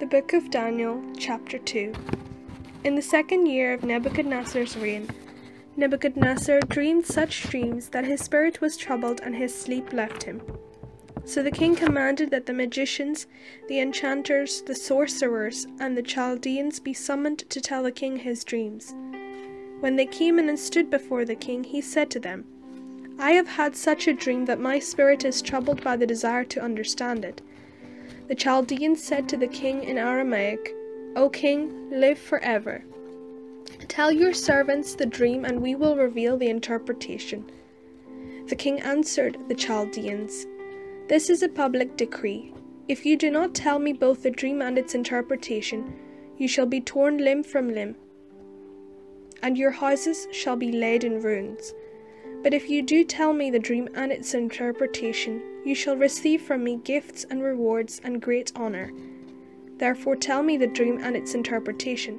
The Book of Daniel, Chapter 2. In the 2nd year of Nebuchadnezzar's reign, Nebuchadnezzar dreamed such dreams that his spirit was troubled and his sleep left him. So the king commanded that the magicians, the enchanters, the sorcerers, and the Chaldeans be summoned to tell the king his dreams. When they came in and stood before the king, he said to them, "I have had such a dream that my spirit is troubled by the desire to understand it." The Chaldeans said to the king in Aramaic, "O king, live forever. Tell your servants the dream, and we will reveal the interpretation." The king answered the Chaldeans, "This is a public decree. If you do not tell me both the dream and its interpretation, you shall be torn limb from limb, and your houses shall be laid in ruins. But if you do tell me the dream and its interpretation, you shall receive from me gifts and rewards and great honor. Therefore tell me the dream and its interpretation."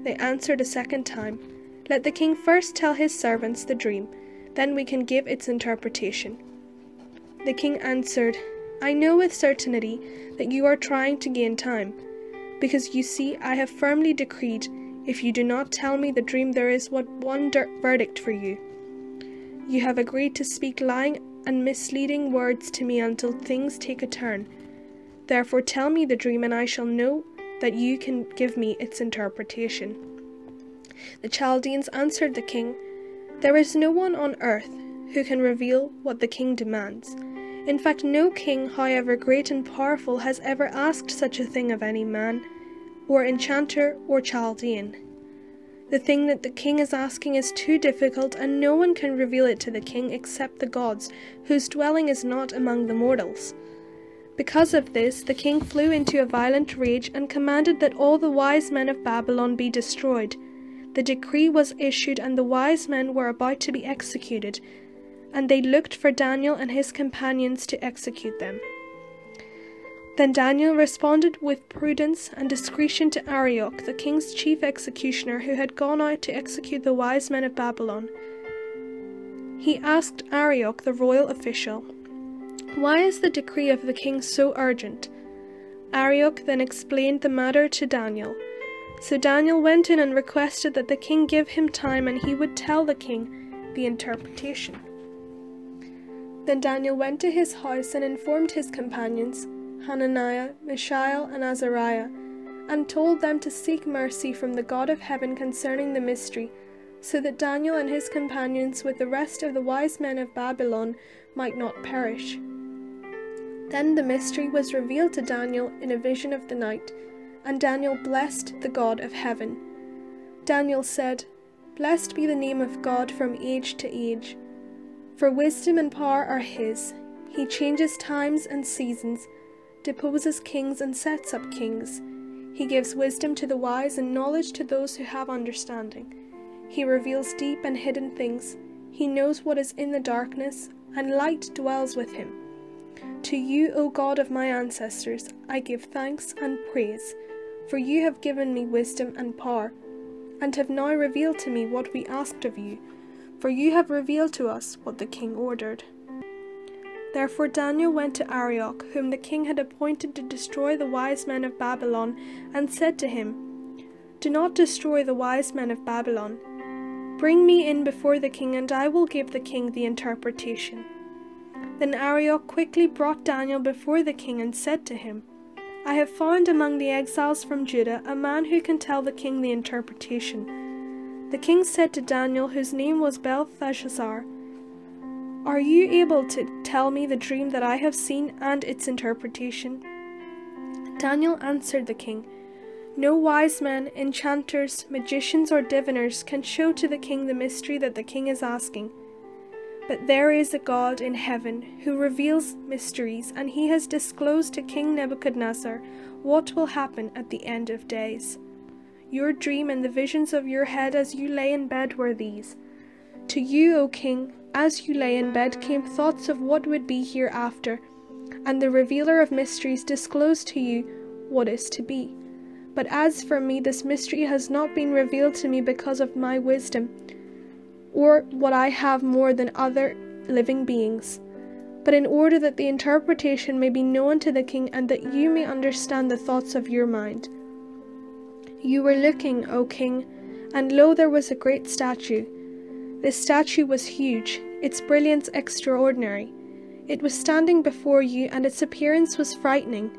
They answered a second time, "Let the king first tell his servants the dream, then we can give its interpretation." The king answered, "I know with certainty that you are trying to gain time, because you see I have firmly decreed, if you do not tell me the dream, there is but one verdict for you. You have agreed to speak lying and misleading words to me until things take a turn. Therefore tell me the dream, and I shall know that you can give me its interpretation." The Chaldeans answered the king, "There is no one on earth who can reveal what the king demands. In fact, no king, however great and powerful, has ever asked such a thing of any man, or enchanter, or Chaldean. The thing that the king is asking is too difficult, and no one can reveal it to the king except the gods, whose dwelling is not among the mortals." Because of this, the king flew into a violent rage and commanded that all the wise men of Babylon be destroyed. The decree was issued, and the wise men were about to be executed, and they looked for Daniel and his companions to execute them. Then Daniel responded with prudence and discretion to Arioch, the king's chief executioner, who had gone out to execute the wise men of Babylon. He asked Arioch, the royal official, "Why is the decree of the king so urgent?" Arioch then explained the matter to Daniel. So Daniel went in and requested that the king give him time, and he would tell the king the interpretation. Then Daniel went to his house and informed his companions, Hananiah, Mishael, and Azariah, and told them to seek mercy from the God of heaven concerning the mystery, so that Daniel and his companions with the rest of the wise men of Babylon might not perish. Then the mystery was revealed to Daniel in a vision of the night, and Daniel blessed the God of heaven. Daniel said, "Blessed be the name of God from age to age. For wisdom and power are his. He changes times and seasons, deposes kings and sets up kings. He gives wisdom to the wise and knowledge to those who have understanding. He reveals deep and hidden things. He knows what is in the darkness, and light dwells with him. To you, O God of my ancestors, I give thanks and praise, for you have given me wisdom and power, and have now revealed to me what we asked of you, for you have revealed to us what the king ordered." Therefore Daniel went to Arioch, whom the king had appointed to destroy the wise men of Babylon, and said to him, "Do not destroy the wise men of Babylon. Bring me in before the king, and I will give the king the interpretation." Then Arioch quickly brought Daniel before the king and said to him, "I have found among the exiles from Judah a man who can tell the king the interpretation." The king said to Daniel, whose name was Belteshazzar, "Are you able to tell me the dream that I have seen and its interpretation?" Daniel answered the king, "No wise men, enchanters, magicians, or diviners can show to the king the mystery that the king is asking. But there is a God in heaven who reveals mysteries, and he has disclosed to King Nebuchadnezzar what will happen at the end of days. Your dream and the visions of your head as you lay in bed were these. To you, O king, as you lay in bed came thoughts of what would be hereafter, and the revealer of mysteries disclosed to you what is to be. But as for me, this mystery has not been revealed to me because of my wisdom, or what I have more than other living beings, but in order that the interpretation may be known to the king and that you may understand the thoughts of your mind. You were looking, O king, and lo, there was a great statue. This statue was huge, its brilliance extraordinary. It was standing before you, and its appearance was frightening.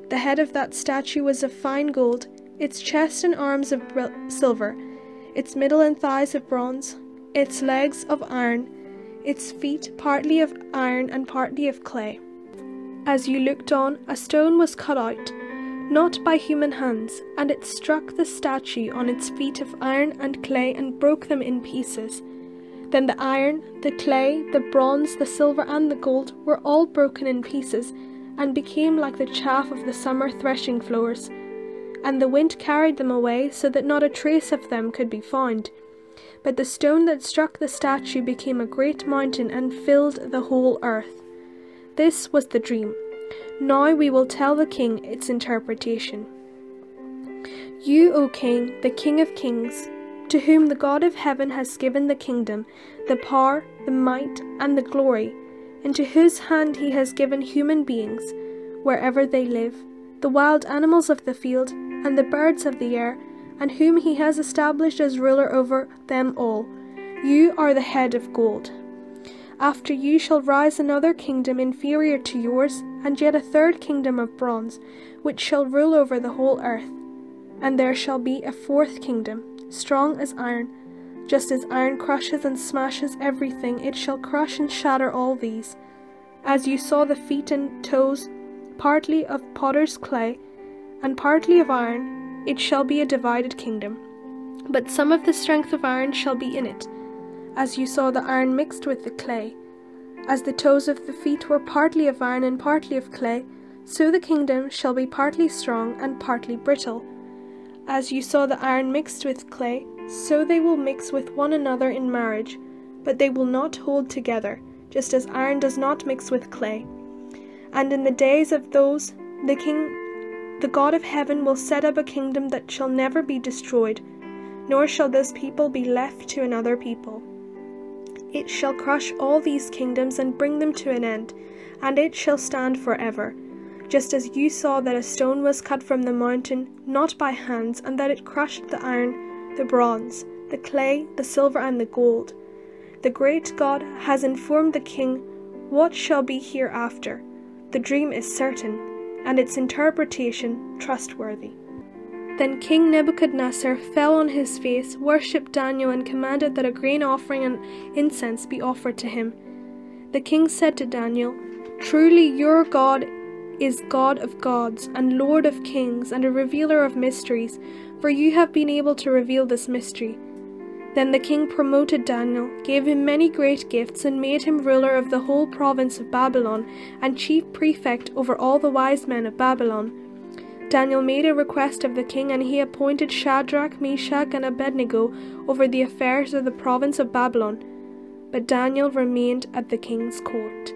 The head of that statue was of fine gold, its chest and arms of silver, its middle and thighs of bronze, its legs of iron, its feet partly of iron and partly of clay. As you looked on, a stone was cut out, not by human hands, and it struck the statue on its feet of iron and clay and broke them in pieces. Then the iron, the clay, the bronze, the silver and the gold were all broken in pieces, and became like the chaff of the summer threshing floors. And the wind carried them away, so that not a trace of them could be found. But the stone that struck the statue became a great mountain and filled the whole earth. This was the dream. Now we will tell the king its interpretation. You, O king, the King of kings, to whom the God of heaven has given the kingdom, the power, the might, and the glory, into whose hand he has given human beings, wherever they live, the wild animals of the field, and the birds of the air, and whom he has established as ruler over them all. You are the head of gold. After you shall rise another kingdom inferior to yours, and yet a third kingdom of bronze, which shall rule over the whole earth. And there shall be a fourth kingdom, strong as iron. Just as iron crushes and smashes everything, it shall crush and shatter all these. As you saw the feet and toes, partly of potter's clay, and partly of iron, it shall be a divided kingdom. But some of the strength of iron shall be in it, as you saw the iron mixed with the clay. As the toes of the feet were partly of iron and partly of clay, so the kingdom shall be partly strong and partly brittle. As you saw the iron mixed with clay, so they will mix with one another in marriage, but they will not hold together, just as iron does not mix with clay. And in the days of those, the king, the God of heaven, will set up a kingdom that shall never be destroyed, nor shall this people be left to another people. It shall crush all these kingdoms and bring them to an end, and it shall stand forever. Just as you saw that a stone was cut from the mountain, not by hands, and that it crushed the iron, the bronze, the clay, the silver, and the gold. The great God has informed the king what shall be hereafter. The dream is certain, and its interpretation trustworthy. Then King Nebuchadnezzar fell on his face, worshipped Daniel, and commanded that a grain offering and incense be offered to him. The king said to Daniel, "Truly your God is God of gods, and Lord of kings, and a revealer of mysteries, for you have been able to reveal this mystery." Then the king promoted Daniel, gave him many great gifts, and made him ruler of the whole province of Babylon, and chief prefect over all the wise men of Babylon. Daniel made a request of the king, and he appointed Shadrach, Meshach, and Abednego over the affairs of the province of Babylon. But Daniel remained at the king's court.